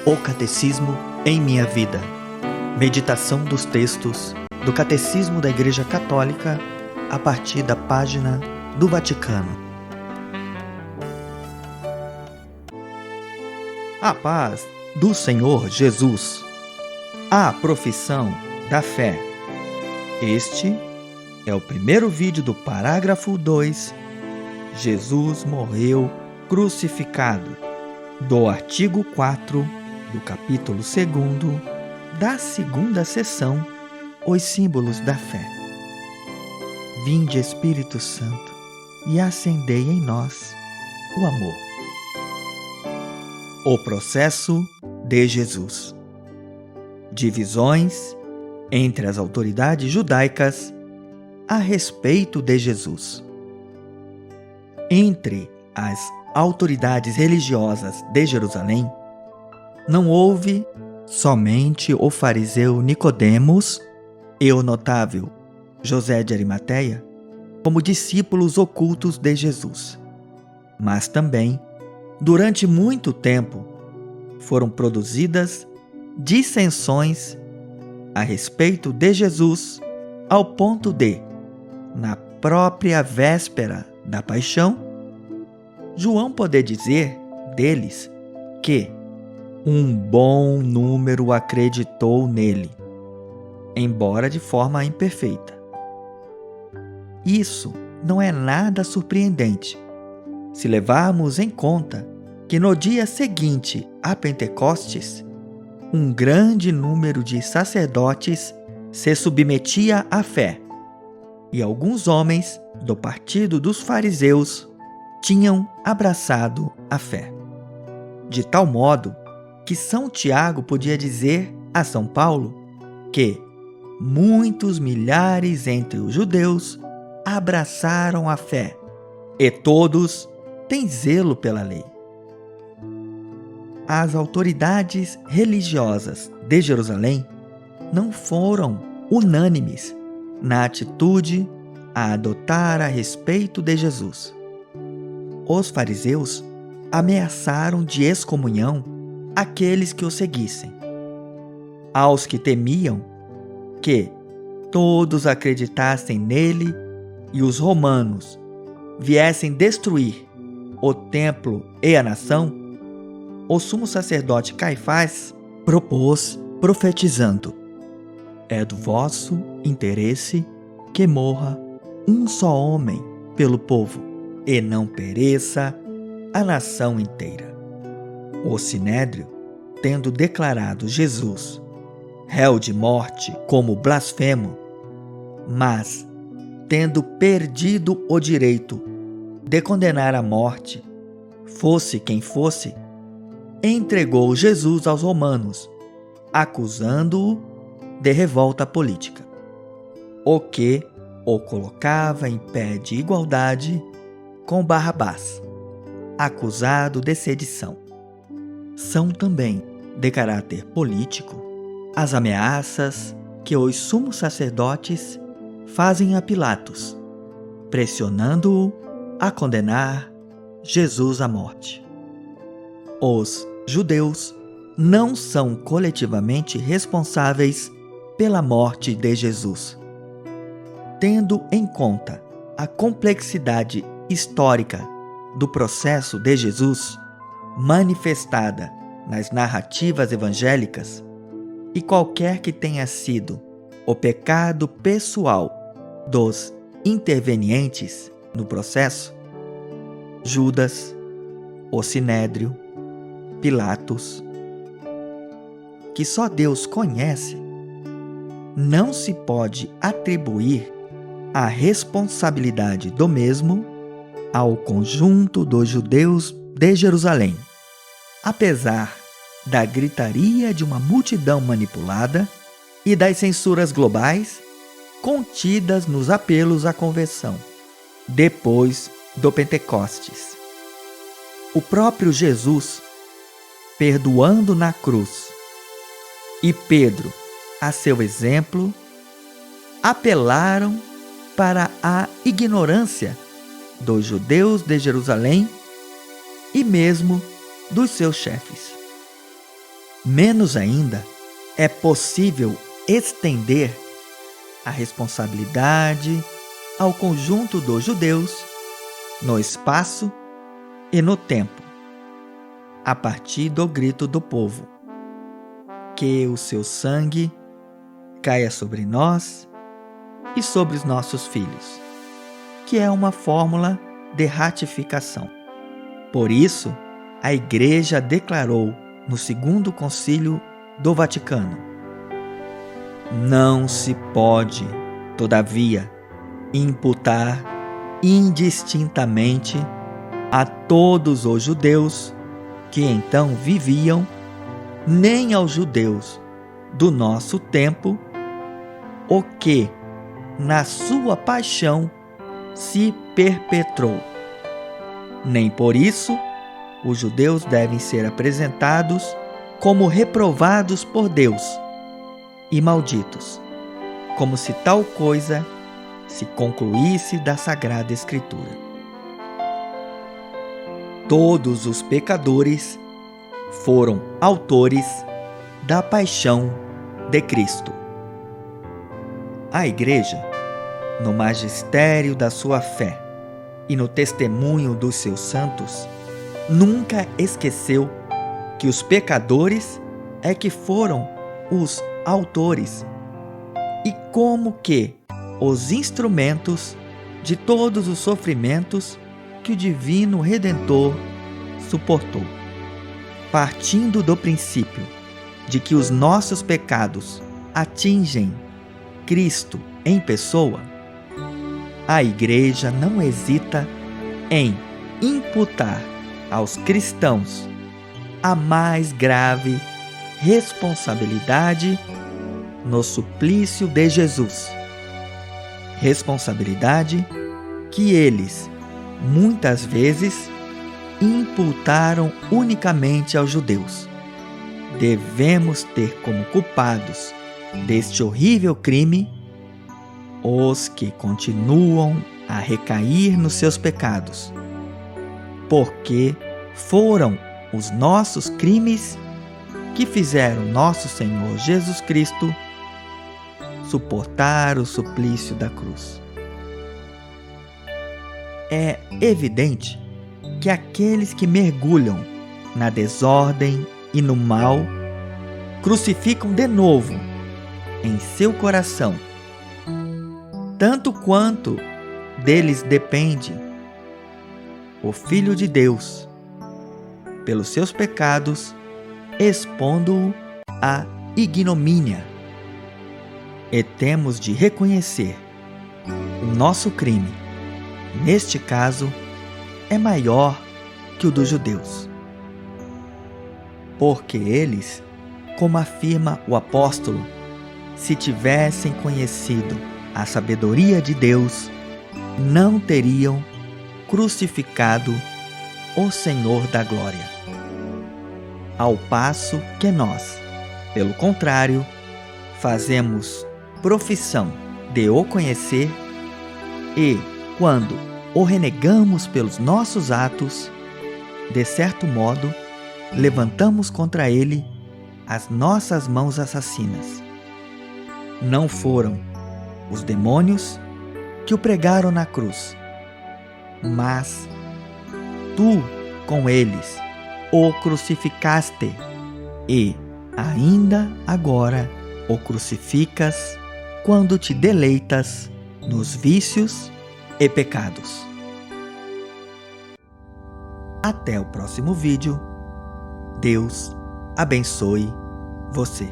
O Catecismo em minha vida. Meditação dos textos do Catecismo da Igreja Católica a partir da página do Vaticano. A paz do Senhor Jesus. A profissão da fé. Este é o primeiro vídeo do parágrafo 2. Jesus morreu crucificado, do artigo 4 do capítulo 2 da segunda seção, Os símbolos da fé. Vinde, Espírito Santo, e acendei em nós o amor. O processo de Jesus. Divisões entre as autoridades judaicas a respeito de Jesus. Entre as autoridades religiosas de Jerusalém, não houve somente o fariseu Nicodemos e o notável José de Arimateia como discípulos ocultos de Jesus, mas também, durante muito tempo, foram produzidas dissensões a respeito de Jesus, ao ponto de, na própria véspera da paixão, João poder dizer deles que um bom número acreditou nele, embora de forma imperfeita. Isso não é nada surpreendente, se levarmos em conta que no dia seguinte a Pentecostes, um grande número de sacerdotes se submetia à fé, e alguns homens do partido dos fariseus tinham abraçado a fé. De tal modo que São Tiago podia dizer a São Paulo que muitos milhares entre os judeus abraçaram a fé, e todos têm zelo pela lei. As autoridades religiosas de Jerusalém não foram unânimes na atitude a adotar a respeito de Jesus. Os fariseus ameaçaram de excomunhão aqueles que o seguissem. Aos que temiam que todos acreditassem nele e os romanos viessem destruir o templo e a nação, o sumo sacerdote Caifás propôs, profetizando: é do vosso interesse que morra um só homem pelo povo, e não pereça a nação inteira. O Sinédrio, tendo declarado Jesus réu de morte como blasfemo, mas tendo perdido o direito de condenar à morte, fosse quem fosse, entregou Jesus aos romanos, acusando-o de revolta política, o que o colocava em pé de igualdade com Barrabás, acusado de sedição. São também, de caráter político, as ameaças que os sumos sacerdotes fazem a Pilatos, pressionando-o a condenar Jesus à morte. Os judeus não são coletivamente responsáveis pela morte de Jesus. Tendo em conta a complexidade histórica do processo de Jesus, manifestada nas narrativas evangélicas, e qualquer que tenha sido o pecado pessoal dos intervenientes no processo, Judas, o Sinédrio, Pilatos, que só Deus conhece, não se pode atribuir a responsabilidade do mesmo ao conjunto dos judeus de Jerusalém, apesar da gritaria de uma multidão manipulada e das censuras globais contidas nos apelos à conversão, depois do Pentecostes. O próprio Jesus perdoando na cruz, e Pedro, a seu exemplo, apelaram para a ignorância dos judeus de Jerusalém e mesmo dos seus chefes. Menos ainda, é possível estender a responsabilidade ao conjunto dos judeus no espaço e no tempo, a partir do grito do povo: que o seu sangue caia sobre nós e sobre os nossos filhos, que é uma fórmula de ratificação. Por isso, a Igreja declarou no Segundo Concílio do Vaticano: não se pode, todavia, imputar indistintamente a todos os judeus que então viviam, nem aos judeus do nosso tempo, o que, na sua paixão, se perpetrou. Nem por isso os judeus devem ser apresentados como reprovados por Deus e malditos, como se tal coisa se concluísse da Sagrada Escritura. Todos os pecadores foram autores da paixão de Cristo. A Igreja, no magistério da sua fé e no testemunho dos seus santos, nunca esqueceu que os pecadores é que foram os autores e como que os instrumentos de todos os sofrimentos que o Divino Redentor suportou. Partindo do princípio de que os nossos pecados atingem Cristo em pessoa, a Igreja não hesita em imputar aos cristãos a mais grave responsabilidade no suplício de Jesus. Responsabilidade que eles, muitas vezes, imputaram unicamente aos judeus. Devemos ter como culpados deste horrível crime os que continuam a recair nos seus pecados, porque foram os nossos crimes que fizeram nosso Senhor Jesus Cristo suportar o suplício da cruz. É evidente que aqueles que mergulham na desordem e no mal crucificam de novo em seu coração, tanto quanto deles depende, o Filho de Deus, pelos seus pecados, expondo-o à ignomínia. E temos de reconhecer o nosso crime, neste caso, é maior que o dos judeus. Porque eles, como afirma o apóstolo, se tivessem conhecido a sabedoria de Deus, não teriam crucificado o Senhor da glória. Ao passo que nós, pelo contrário, fazemos profissão de o conhecer e, quando o renegamos pelos nossos atos, de certo modo, levantamos contra ele as nossas mãos assassinas. Não foram os demônios que o pregaram na cruz, mas tu com eles o crucificaste e, ainda agora, o crucificas quando te deleitas nos vícios e pecados. Até o próximo vídeo. Deus abençoe você.